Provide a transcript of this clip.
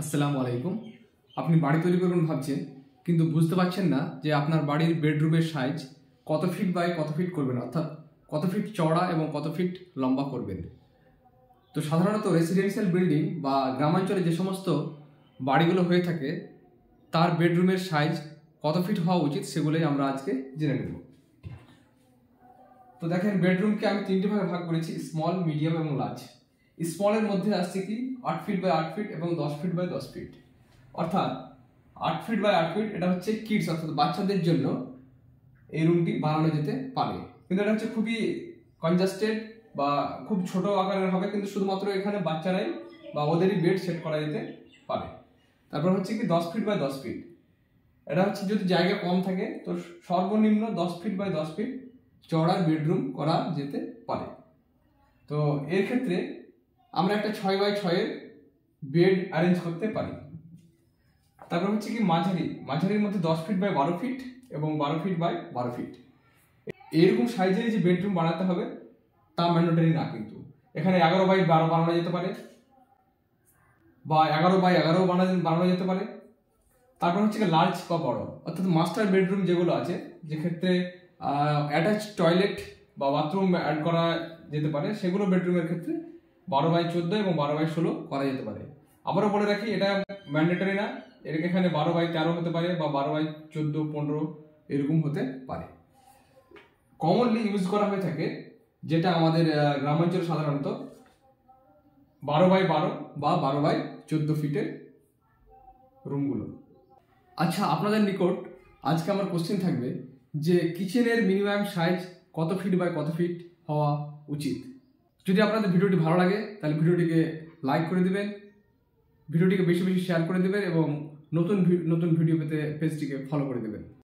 আসসালামু আলাইকুম। আপনি বাড়ি তৈরি করবেন ভাবছেন, কিন্তু বুঝতে পারছেন না যে আপনার বাড়ির বেডরুমের সাইজ কত ফিট বাই কত ফিট করবেন, অর্থাৎ কত ফিট চওড়া এবং কত ফিট লম্বা করবেন। তো সাধারণত রেসিডেন্সিয়াল বিল্ডিং বা গ্রামাঞ্চলে যে সমস্ত বাড়িগুলো হয়ে থাকে তার বেডরুমের সাইজ কত ফিট হওয়া উচিত সেগুলোই আমরা আজকে জেনে নেব। তো দেখেন, বেডরুমকে আমি তিনটে ভাগে ভাগ করেছি: স্মল, মিডিয়াম এবং লার্জ। স্মলের মধ্যে আসছে কি 8 ফিট বাই 8 ফিট এবং 10 ফিট বাই 10 ফিট। অর্থাৎ 8 ফিট বাই 8 ফিট এটা হচ্ছে কিডস, অর্থাৎ বাচ্চাদের জন্য এই রুমটি বানানো যেতে পারে। কিন্তু এটা হচ্ছে খুবই কনজাস্টেড বা খুব ছোট আকারের হবে, কিন্তু শুধুমাত্র এখানে বাচ্চারাই বা ওদেরই বেড সেট করা যেতে পারে। তারপর হচ্ছে কি 10 ফিট বাই 10 ফিট। এটা হচ্ছে যদি জায়গা কম থাকে তো সর্বনিম্ন 10 ফিট বাই 10 ফিট চওড়ার বেডরুম করা যেতে পারে। তো এর ক্ষেত্রে আমরা একটা 6 বাই 6 এর বেড অ্যারেঞ্জ করতে পারি। তারপর হচ্ছে কি মাঝারির মধ্যে 10 ফিট বাই 12 ফিট এবং 12 ফিট বাই 12 ফিট। এরকম সাইজের যে বেডরুম বানাতে হবে তা ম্যান্ডেটরি না, কিন্তু এখানে 11 বাই 12 বানানো যেতে পারে বা 11 বাই 11 বানানো যেতে পারে। তারপর হচ্ছে কি লার্জ বা বড়, অর্থাৎ মাস্টার বেডরুম যেগুলো আছে, যেক্ষেত্রে অ্যাটাচ টয়লেট বা বাথরুম অ্যাড করা যেতে পারে, সেগুলো বেডরুমের ক্ষেত্রে 12 বাই 14 এবং 12 বাই 16 করা যেতে পারে। আবারও বলে রাখি, এটা ম্যান্ডেটরি না, এখানে 12 বাই 13 হতে পারে বা 12 বাই 14, 15 এরকম হতে পারে। কমনলি ইউজ করা হয়ে থাকে যেটা আমাদের গ্রামাঞ্চলে সাধারণত 12 বাই 12 বা 12 বাই 14 ফিটের রুমগুলো। আচ্ছা, আপনাদের নিকট আজকে আমার কোশ্চেন থাকবে যে কিচেনের মিনিমাম সাইজ কত ফিট বাই কত ফিট হওয়া উচিত। যদি আপনাদের ভিডিওটি ভালো লাগে তাহলে ভিডিওটিকে লাইক করে দিবেন, ভিডিওটিকে বেশি বেশি শেয়ার করে দেবেন এবং নতুন নতুন ভিডিও পেতে পেজটিকে ফলো করে দেবেন।